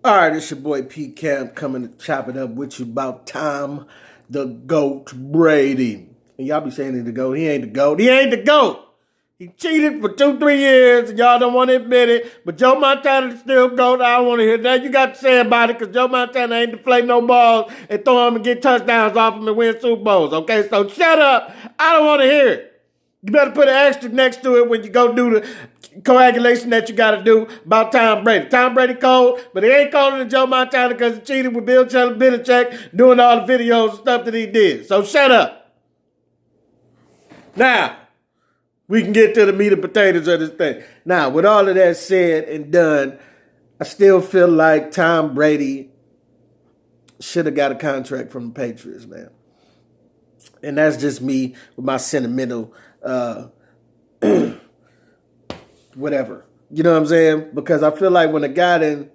All right, it's your boy P Camp coming to chop it up with you about Tom the GOAT Brady. And y'all be saying he's the GOAT. He ain't the GOAT. He ain't the GOAT. He cheated for 2-3 years, and y'all don't want to admit it. But Joe Montana is still GOAT. I don't want to hear that. You got to say about it, because Joe Montana ain't deflate no balls and throw them and get touchdowns off them and win Super Bowls. Okay, so shut up. I don't want to hear it. You better put an asterisk next to it when you go do the coagulation that you got to do about Tom Brady. Tom Brady cold, but he ain't colder than Joe Montana because he cheated with Bill Belichick doing all the videos and stuff that he did. So shut up. Now, we can get to the meat and potatoes of this thing. Now, with all of that said and done, I still feel like Tom Brady should have got a contract from the Patriots, man. And that's just me with my sentimental whatever. You know what I'm saying? Because I feel like when a guy then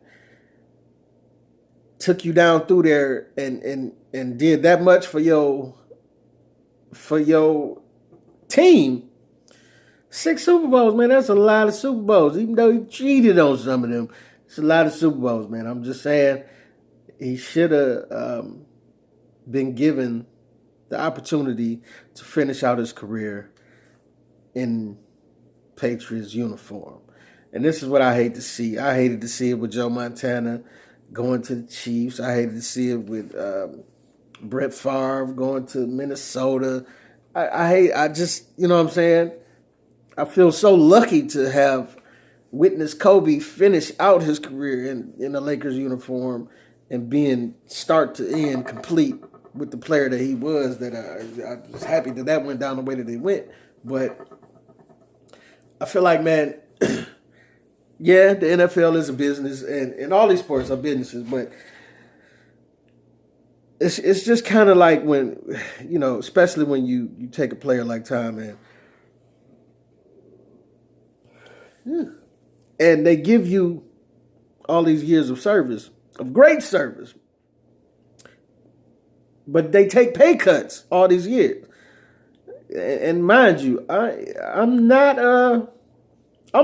took you down through there and did that much for your team, 6 Super Bowls, man, that's a lot of Super Bowls. Even though he cheated on some of them, it's a lot of Super Bowls, man. I'm just saying he should have been given the opportunity to finish out his career in Patriots uniform. And this is what I hate to see. I hated to see it with Joe Montana going to the Chiefs. I hated to see it with Brett Favre going to Minnesota. I just, you know what I'm saying? I feel so lucky to have witnessed Kobe finish out his career in a Lakers uniform and being start to end complete with the player that he was. That I was happy that went down the way that it went. But I feel like, man, yeah, the NFL is a business, and all these sports are businesses, but it's just kind of like when, you know, especially when you take a player like Tom, and they give you all these years of service, of great service, but they take pay cuts all these years. And mind you, I'm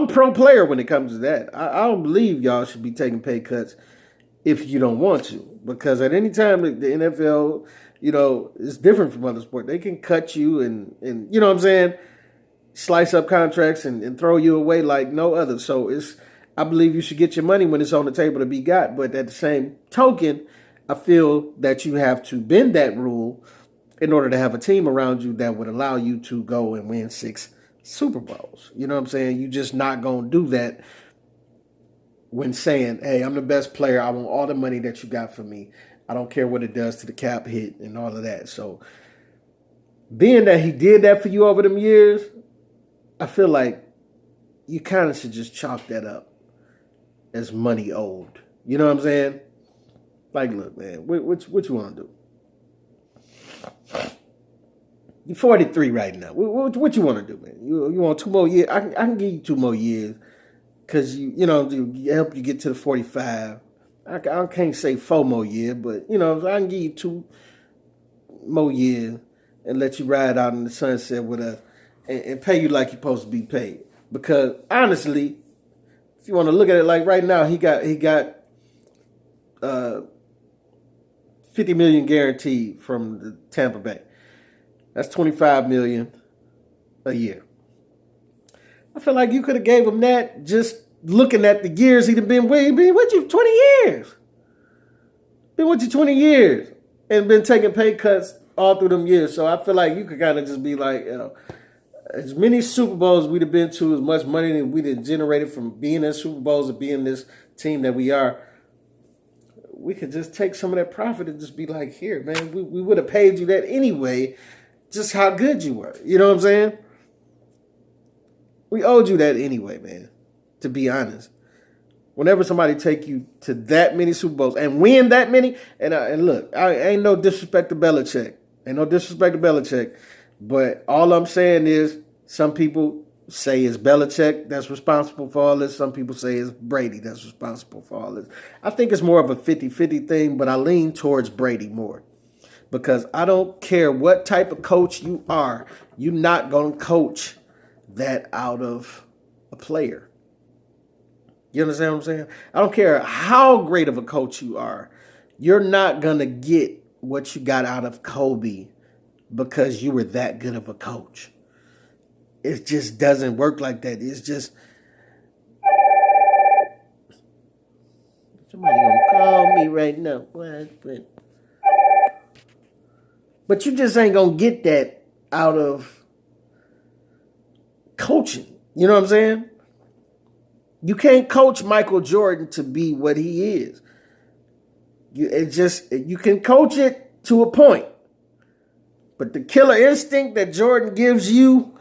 pro player when it comes to that. I don't believe y'all should be taking pay cuts if you don't want to. Because at any time the NFL, you know, is different from other sports. They can cut you and you know what I'm saying, slice up contracts and throw you away like no other. So I believe you should get your money when it's on the table to be got. But at the same token, I feel that you have to bend that rule in order to have a team around you that would allow you to go and win 6 Super Bowls. You know what I'm saying? You're just not going to do that when saying, hey, I'm the best player. I want all the money that you got for me. I don't care what it does to the cap hit and all of that. So being that he did that for you over them years, I feel like you kind of should just chalk that up as money owed. You know what I'm saying? Like, look, man, what you want to do? You're 43 right now. What you want to do, man? You want 2 more years? I can give you 2 more years because you know, help you get to the 45. I can't say 4 more years, but you know, I can give you 2 more years and let you ride out in the sunset with us and pay you like you're supposed to be paid. Because honestly, if you want to look at it like right now, he got $50 million guaranteed from the Tampa Bay. That's $25 million a year. I feel like you could have gave him that just looking at the years he'd have been with. He'd been with you 20 years. Been with you 20 years and been taking pay cuts all through them years. So I feel like you could kind of just be like, you know, as many Super Bowls we'd have been to, as much money that we'd have generated from being in Super Bowls and being this team that we are, we could just take some of that profit and just be like, here, man, we would have paid you that anyway, just how good you were. You know what I'm saying? We owed you that anyway, man, to be honest. Whenever somebody take you to that many Super Bowls and win that many, and look, I ain't no disrespect to Belichick. But all I'm saying is some people say it's Belichick that's responsible for all this. Some people say it's Brady that's responsible for all this. I think it's more of a 50-50 thing, but I lean towards Brady more. Because I don't care what type of coach you are, you're not going to coach that out of a player. You understand what I'm saying? I don't care how great of a coach you are. You're not going to get what you got out of Kobe because you were that good of a coach. It just doesn't work like that. It's just, somebody going to call me right now. But you just ain't going to get that out of coaching. You know what I'm saying? You can't coach Michael Jordan to be what he is. You can coach it to a point. But the killer instinct that Jordan gives you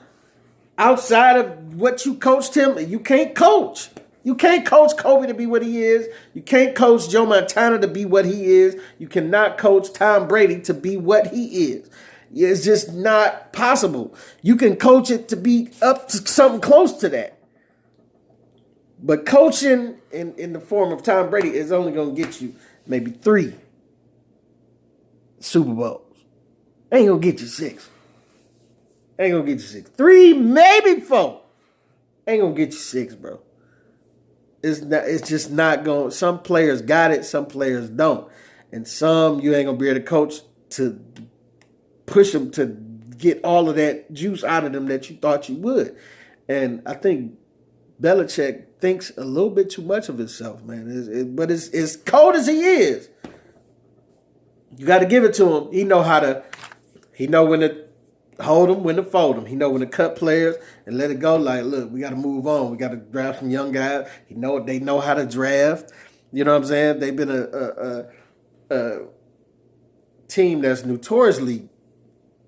outside of what you coached him, you can't coach. You can't coach Kobe to be what he is. You can't coach Joe Montana to be what he is. You cannot coach Tom Brady to be what he is. It's just not possible. You can coach it to be up to something close to that. But coaching in the form of Tom Brady is only going to get you maybe 3 Super Bowls. Ain't going to get you 6. Ain't going to get you 6. 3, maybe 4. Ain't going to get you 6, bro. It's just not going. Some players got it, some players don't. And some you ain't going to be able to coach to push them to get all of that juice out of them that you thought you would. And I think Belichick thinks a little bit too much of himself, man. But as cold as he is, you got to give it to him. He know when to hold them, when to fold them. He know when to cut players and let it go. Like, look, we got to move on. We got to draft some young guys. They know how to draft. You know what I'm saying? They've been a team that's notoriously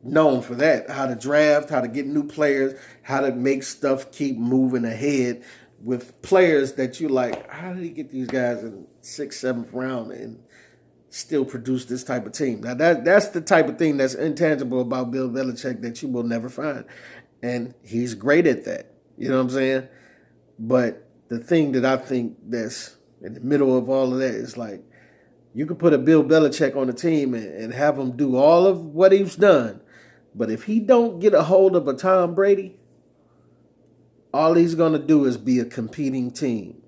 known for that, how to draft, how to get new players, how to make stuff keep moving ahead with players that you like. How did he get these guys in 6th, 7th round and still produce this type of team? Now that's the type of thing that's intangible about Bill Belichick that you will never find. And he's great at that. You know what I'm saying? But the thing that I think that's in the middle of all of that is like, you could put a Bill Belichick on the team and have him do all of what he's done. But if he don't get a hold of a Tom Brady, all he's going to do is be a competing team.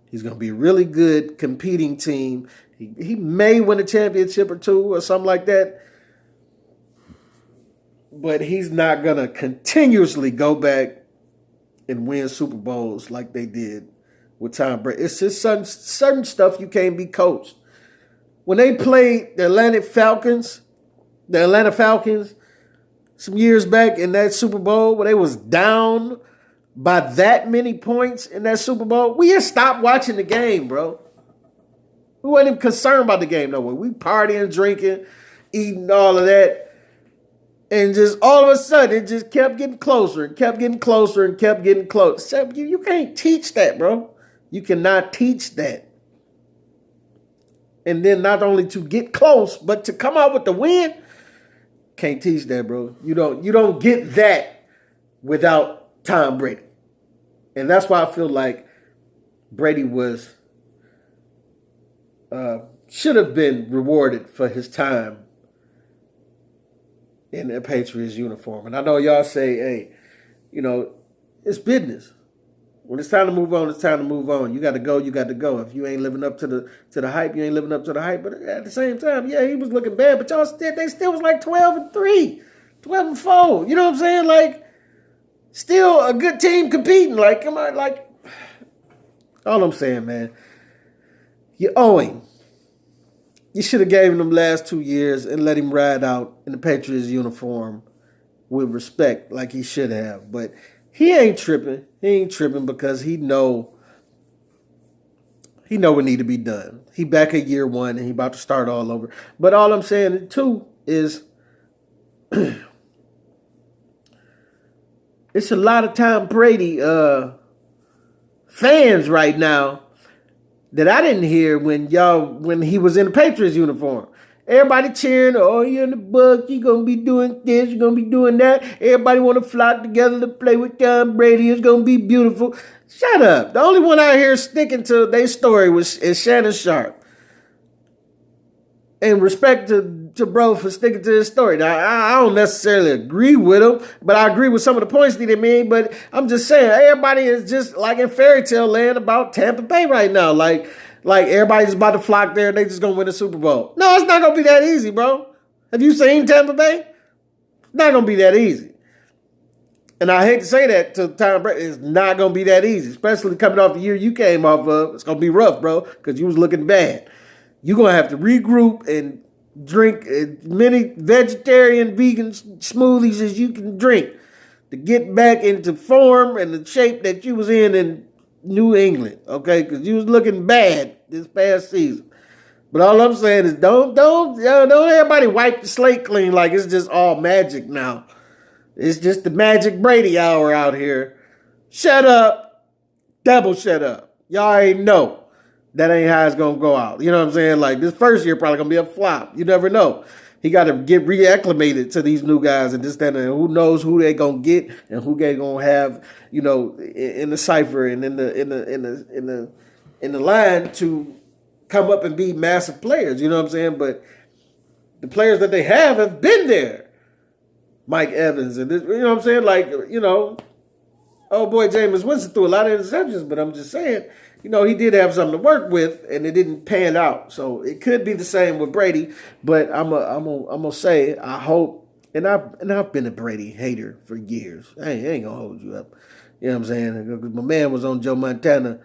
He's going to be a really good competing team. He may win a championship or 2 or something like that. But he's not going to continuously go back and win Super Bowls like they did with Tom Brady. It's just certain stuff you can't be coached. When they played the Atlanta Falcons some years back in that Super Bowl where they was down by that many points in that Super Bowl, we had stopped watching the game, bro. We wasn't even concerned about the game no more. We partying, drinking, eating, all of that. And just all of a sudden, it just kept getting closer and kept getting closer and kept getting closer. You can't teach that, bro. You cannot teach that. And then not only to get close, but to come out with the win, can't teach that, bro. You don't get that without Tom Brady. And that's why I feel like Brady should have been rewarded for his time in the Patriots uniform. And I know y'all say, hey, it's business. When it's time to move on, it's time to move on. You got to go. If you ain't living up to the hype, you ain't living up to the hype. But at the same time, yeah, he was looking bad. But they still was like 12-3, 12-4. You know what I'm saying? Like, still a good team competing. Like, come on, like, all I'm saying, man, you owe him. You should have gave him them last 2 years and let him ride out in the Patriots uniform with respect, like he should have. But he ain't tripping. He ain't tripping because he know what need to be done. He back at year 1 and he about to start all over. But all I'm saying too is it's a lot of Tom Brady fans right now that I didn't hear when he was in the Patriots uniform. Everybody cheering, oh, you're in the Bucs, you're going to be doing this, you're going to be doing that. Everybody want to flock together to play with Tom Brady. It's going to be beautiful. Shut up. The only one out here sticking to their story is Shannon Sharp. And respect to bro for sticking to his story. Now, I don't necessarily agree with him, but I agree with some of the points that he made. But I'm just saying, everybody is just like in fairy tale land about Tampa Bay right now. Like everybody's about to flock there and they just gonna win the Super Bowl. No, it's not gonna be that easy, bro. Have you seen Tampa Bay? It's not gonna be that easy. And I hate to say that to Tom Brady, it's not gonna be that easy, especially coming off the year you came off of. It's gonna be rough, bro, because you was looking bad. You're going to have to regroup and drink as many vegetarian, vegan smoothies as you can drink to get back into form and the shape that you was in New England, okay? Because you was looking bad this past season. But all I'm saying is don't everybody wipe the slate clean like it's just all magic now. It's just the magic Brady hour out here. Shut up. Double shut up. Y'all ain't know. That ain't how it's going to go out. You know what I'm saying? Like, this first year probably going to be a flop. You never know. He got to get reacclimated to these new guys and this, that, and who knows who they going to get and who they going to have, you know, in the cipher and in the line to come up and be massive players. You know what I'm saying? But the players that they have been there. Mike Evans and this, you know what I'm saying? Like, you know, oh boy, Jameis Winston threw a lot of interceptions, but I'm just saying, you know, he did have something to work with, and it didn't pan out. So it could be the same with Brady, but I'm gonna say I hope, and I've been a Brady hater for years. I ain't gonna hold you up. You know what I'm saying? My man was on Joe Montana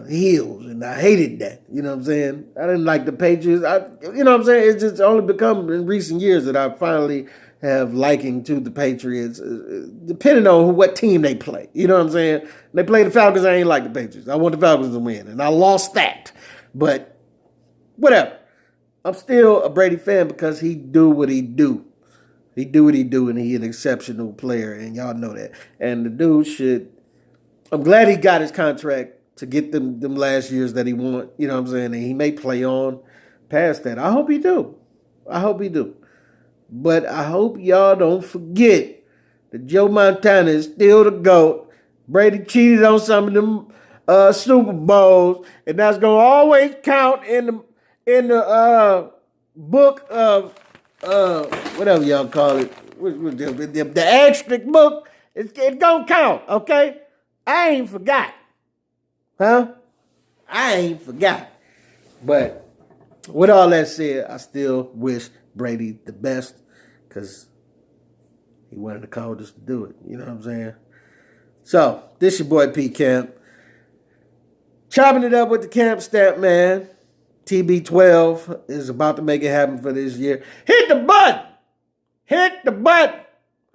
heels, and I hated that. You know what I'm saying? I didn't like the Patriots. You know what I'm saying? It's just only become in recent years that I finally have liking to the Patriots, depending on what team they play. You know what I'm saying? They play the Falcons, I ain't like the Patriots. I want the Falcons to win, and I lost that. But whatever. I'm still a Brady fan because he do what he do. He do what he do, and he an exceptional player, and y'all know that. And the dude should, I'm glad he got his contract to get them last years that he want. You know what I'm saying? And he may play on past that. I hope he do. But I hope y'all don't forget that Joe Montana is still the GOAT. Brady cheated on some of them Super Bowls, and that's gonna always count in the book of whatever y'all call it, the asterisk book. It's gonna count, okay? I ain't forgot, huh? I ain't forgot. But with all that said, I still wish Brady the best because he wanted the coldest to do it. You know what I'm saying? So, this your boy P Camp. Chopping it up with the Camp Stamp Man. TB12 is about to make it happen for this year. Hit the button! Hit the button!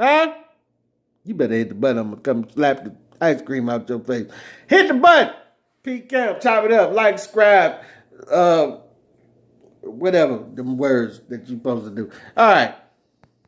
Huh? You better hit the button. I'm going to come slap the ice cream out your face. Hit the button! P Camp, chop it up. Like, subscribe. Whatever, them words that you're supposed to do. All right.